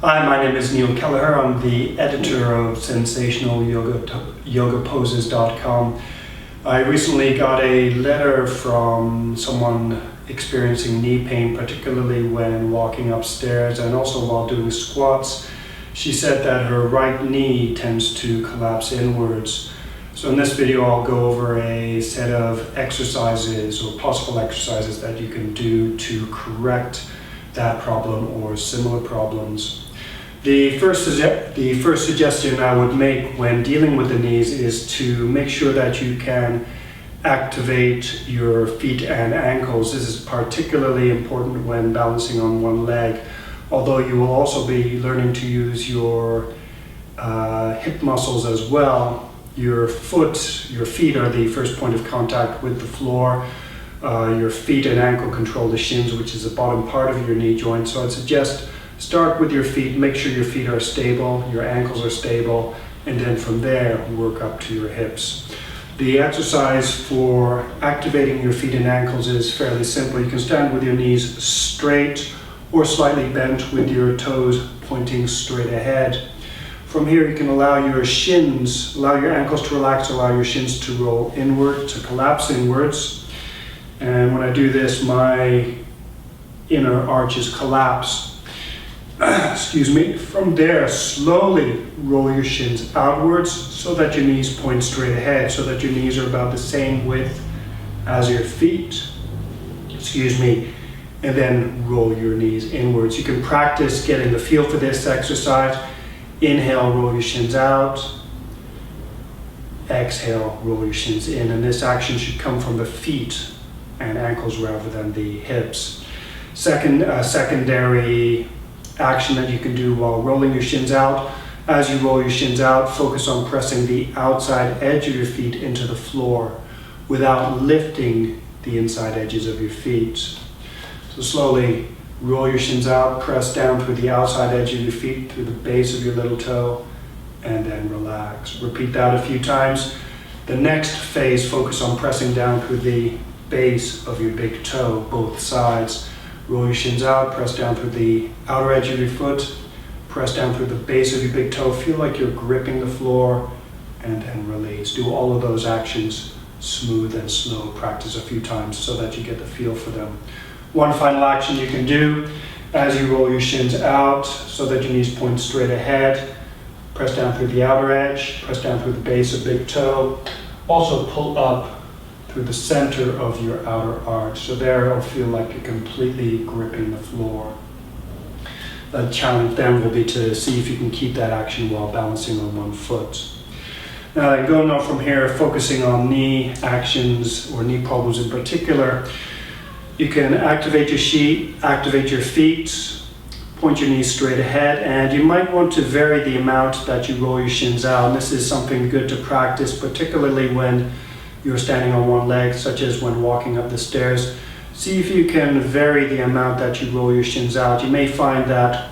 Hi, my name is Neil Kelleher. I'm the editor of sensationalyogaposes.com. I recently got a letter from someone experiencing knee pain, particularly when walking upstairs and also while doing squats. She said that her right knee tends to collapse inwards. So in this video I'll go over a set of exercises or possible exercises that you can do to correct that problem or similar problems. The first suggestion I would make when dealing with the knees is to make sure that you can activate your feet and ankles. This is particularly important when balancing on one leg, although you will also be learning to use your hip muscles as well. Your feet are the first point of contact with the floor. Your feet and ankle control the shins, which is the bottom part of your knee joint. So I'd suggest start with your feet, make sure your feet are stable, your ankles are stable, and then from there work up to your hips. The exercise for activating your feet and ankles is fairly simple. You can stand with your knees straight or slightly bent with your toes pointing straight ahead. From here you can allow your ankles to relax, allow your shins to roll inward, to collapse inwards. And when I do this, my inner arches collapse. From there, slowly roll your shins outwards so that your knees point straight ahead, so that your knees are about the same width as your feet. And then roll your knees inwards. You can practice getting the feel for this exercise. Inhale, roll your shins out. Exhale, roll your shins in. And this action should come from the feet and ankles rather than the hips. Secondary action that you can do while rolling your shins out. As you roll your shins out, focus on pressing the outside edge of your feet into the floor without lifting the inside edges of your feet. So slowly roll your shins out, press down through the outside edge of your feet, through the base of your little toe, and then relax. Repeat that a few times. The next phase, focus on pressing down through the base of your big toe, both sides. Roll your shins out, press down through the outer edge of your foot, press down through the base of your big toe, feel like you're gripping the floor, and then release. Do all of those actions smooth and slow. Practice a few times so that you get the feel for them. One final action you can do as you roll your shins out so that your knees point straight ahead. Press down through the outer edge, press down through the base of big toe. Also pull up through the center of your outer arch. So there it'll feel like you're completely gripping the floor. The challenge then will be to see if you can keep that action while balancing on one foot. Now going on from here, focusing on knee actions or knee problems in particular, you can activate your feet, point your knees straight ahead, and you might want to vary the amount that you roll your shins out. And this is something good to practice, particularly when you're standing on one leg, such as when walking up the stairs. See if you can vary the amount that you roll your shins out. You may find that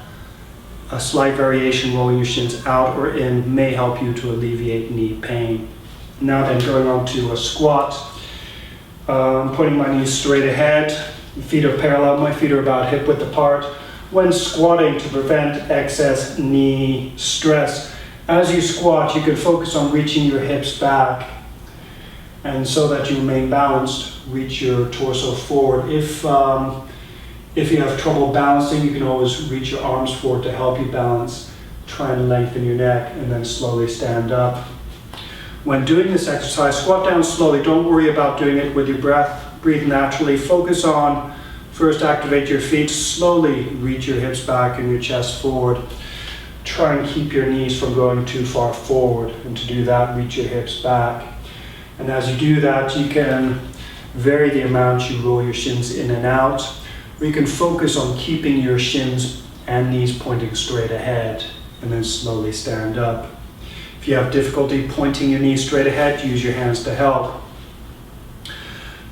a slight variation rolling your shins out or in may help you to alleviate knee pain. Now then, going on to a squat. I'm putting my knees straight ahead. Feet are parallel. My feet are about hip width apart. When squatting, to prevent excess knee stress, as you squat, you can focus on reaching your hips back. And so that you remain balanced, reach your torso forward. If you have trouble balancing, you can always reach your arms forward to help you balance. Try and lengthen your neck and then slowly stand up. When doing this exercise, squat down slowly. Don't worry about doing it with your breath. Breathe naturally. Focus on first activate your feet. Slowly reach your hips back and your chest forward. Try and keep your knees from going too far forward. And to do that, reach your hips back. And as you do that, you can vary the amount you roll your shins in and out, or you can focus on keeping your shins and knees pointing straight ahead, and then slowly stand up. If you have difficulty pointing your knees straight ahead, use your hands to help.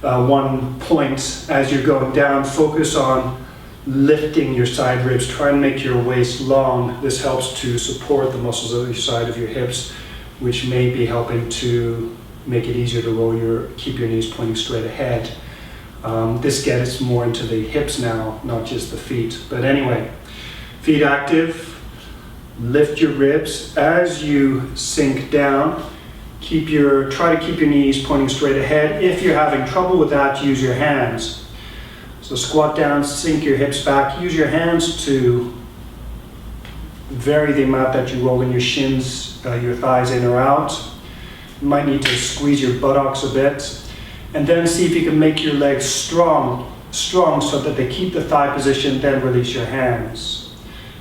One point, as you're going down, focus on lifting your side ribs. Try and make your waist long. This helps to support the muscles of each side of your hips, which may be helping to make it easier to keep your knees pointing straight ahead. This gets more into the hips now, not just the feet. But anyway, feet active, Lift your ribs as you sink down. Try to keep your knees pointing straight ahead. If you're having trouble with that, use your hands. So squat down, sink your hips back. Use your hands to vary the amount that you roll in your shins, your thighs in or out. You might need to squeeze your buttocks a bit. And then see if you can make your legs strong so that they keep the thigh position, then release your hands.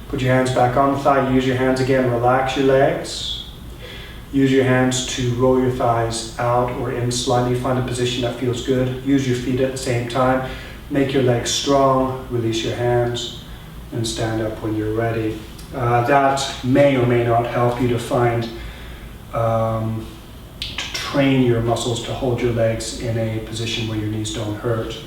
Put your hands back on the thigh, use your hands again, relax your legs. Use your hands to roll your thighs out or in slightly, find a position that feels good. Use your feet at the same time. Make your legs strong, release your hands, and stand up when you're ready. That may or may not help you to find, to train your muscles to hold your legs in a position where your knees don't hurt.